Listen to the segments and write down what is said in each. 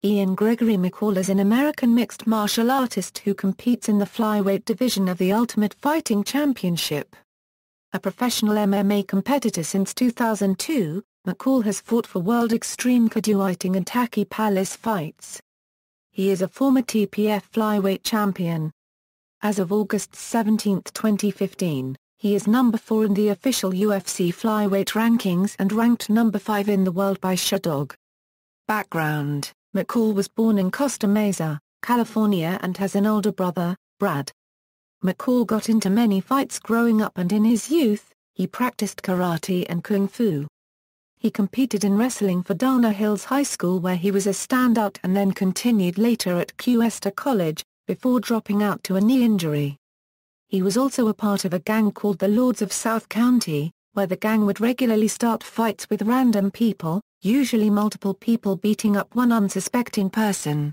Gregory McCall is an American mixed martial artist who competes in the flyweight division of the Ultimate Fighting Championship. A professional MMA competitor since 2002, McCall has fought for World Extreme Cagefighting and Tachi fights. He is a former TPF Flyweight Champion. As of August 17, 2015, he is number 4 in the official UFC flyweight rankings and ranked number 5 in the world by Sherdog. Background: McCall was born in Costa Mesa, California and has an older brother, Brad. McCall got into many fights growing up and in his youth, he practiced karate and kung fu. He competed in wrestling for Dana Hills High School where he was a standout and then continued later at Cuesta College, before dropping out to a knee injury. He was also a part of a gang called the Lords of South County, where the gang would regularly start fights with random people, usually multiple people beating up one unsuspecting person.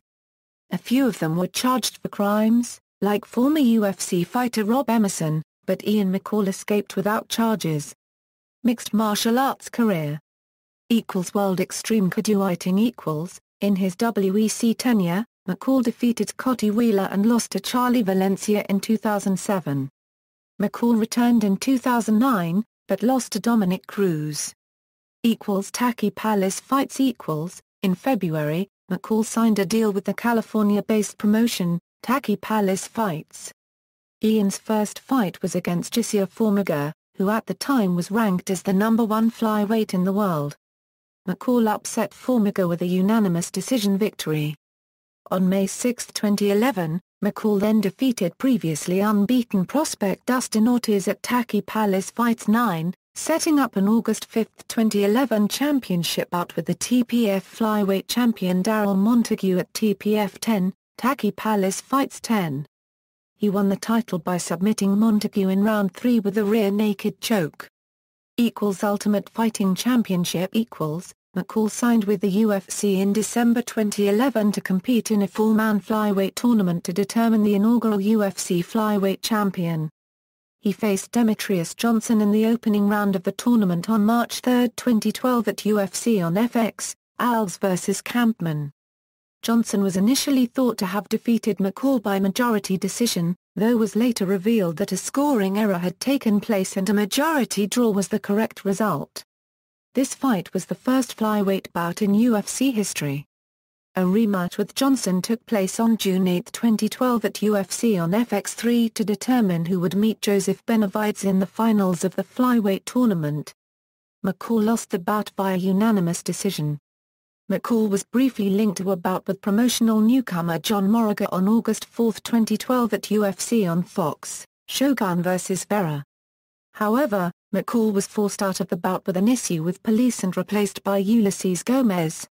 A few of them were charged for crimes, like former UFC fighter Rob Emerson, but McCall escaped without charges. Mixed martial arts career. World Extreme Cagefighting. In his WEC tenure, McCall defeated Scotty Wheeler and lost to Charlie Valencia in 2007. McCall returned in 2009, but lost to Dominic Cruz. Tachi fights. In February, McCall signed a deal with the California-based promotion, Tachi Fights. Ian's first fight was against Josiah Formiga, who at the time was ranked as the number 1 flyweight in the world. McCall upset Formiga with a unanimous decision victory. On May 6, 2011, McCall then defeated previously unbeaten prospect Dustin Ortiz at Tachi Fights 9, setting up an August 5, 2011 championship bout with the TPF Flyweight Champion Darryl Montague at TPF 10, Tachi Fights 10. He won the title by submitting Montague in round 3 with a rear naked choke. Ultimate Fighting Championship. McCall signed with the UFC in December 2011 to compete in a 4-man flyweight tournament to determine the inaugural UFC flyweight champion. He faced Demetrius Johnson in the opening round of the tournament on March 3, 2012 at UFC on FX, Alves vs. Kampmann. Johnson was initially thought to have defeated McCall by majority decision, though was later revealed that a scoring error had taken place and a majority draw was the correct result. This fight was the first flyweight bout in UFC history. A rematch with Johnson took place on June 8, 2012 at UFC on FX3 to determine who would meet Joseph Benavides in the finals of the flyweight tournament. McCall lost the bout by a unanimous decision. McCall was briefly linked to a bout with promotional newcomer John Moriga on August 4, 2012 at UFC on Fox, Shogun vs. Vera. However, McCall was forced out of the bout with an issue with police and replaced by Ulysses Gomez.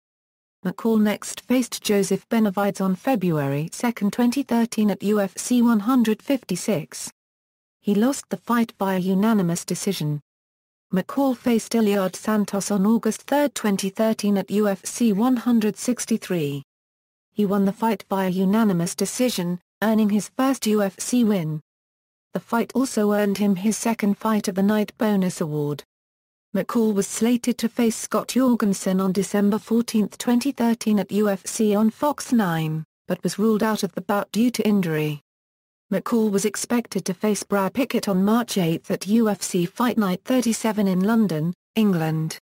McCall next faced Joseph Benavides on February 2, 2013 at UFC 156. He lost the fight by a unanimous decision. McCall faced Iliad Santos on August 3, 2013 at UFC 163. He won the fight by a unanimous decision, earning his first UFC win. The fight also earned him his second Fight of the Night bonus award. McCall was slated to face Scott Jorgensen on December 14, 2013 at UFC on Fox 9, but was ruled out of the bout due to injury. McCall was expected to face Brad Pickett on March 8 at UFC Fight Night 37 in London, England.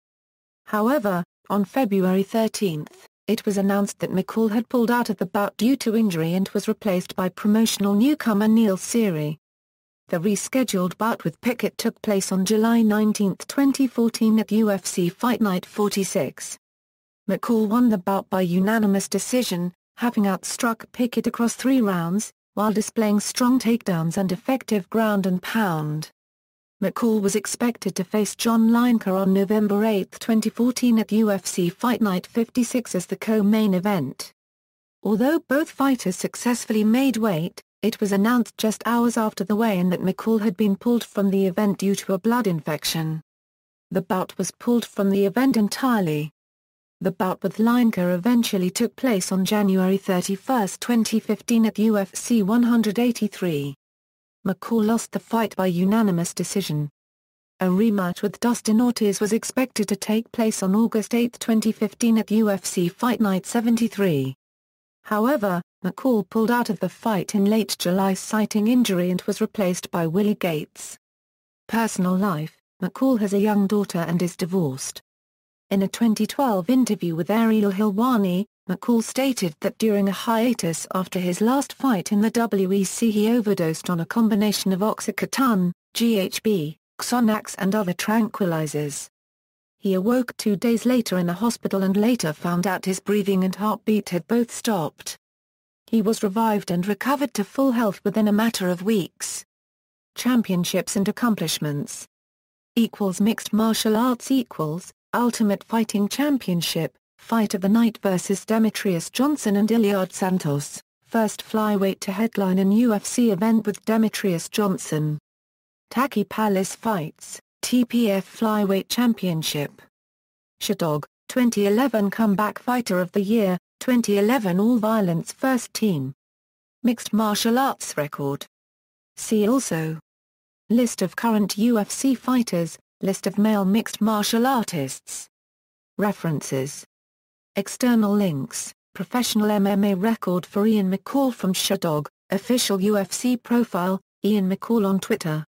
However, on February 13, it was announced that McCall had pulled out of the bout due to injury and was replaced by promotional newcomer Neil Seery. The rescheduled bout with Pickett took place on July 19, 2014 at UFC Fight Night 46. McCall won the bout by unanimous decision, having outstruck Pickett across 3 rounds, while displaying strong takedowns and effective ground and pound. McCall was expected to face John Lineker on November 8, 2014 at UFC Fight Night 56 as the co-main event. Although both fighters successfully made weight, it was announced just hours after the weigh-in that McCall had been pulled from the event due to a blood infection. The bout was pulled from the event entirely. The bout with Lineker eventually took place on January 31, 2015 at UFC 183. McCall lost the fight by unanimous decision. A rematch with Dustin Ortiz was expected to take place on August 8, 2015 at UFC Fight Night 73. However, McCall pulled out of the fight in late July citing injury and was replaced by Willie Gates. Personal life: McCall has a young daughter and is divorced. In a 2012 interview with Ariel Helwani, McCall stated that during a hiatus after his last fight in the WEC he overdosed on a combination of oxycodone, GHB, Xanax and other tranquilizers. He awoke 2 days later in a hospital and later found out his breathing and heartbeat had both stopped. He was revived and recovered to full health within a matter of weeks. Championships and accomplishments. Mixed martial arts Ultimate Fighting Championship, Fight of the Night vs Demetrius Johnson and Iliad Santos, first flyweight to headline an UFC event with Demetrius Johnson. Tachi Palace Fights, TPF Flyweight Championship. Sherdog, 2011 Comeback Fighter of the Year, 2011 All Violence First Team. Mixed martial arts record. See also: List of current UFC fighters, List of male mixed martial artists. References. External links: Professional MMA record for Ian McCall from Sherdog, official UFC profile, Ian McCall on Twitter.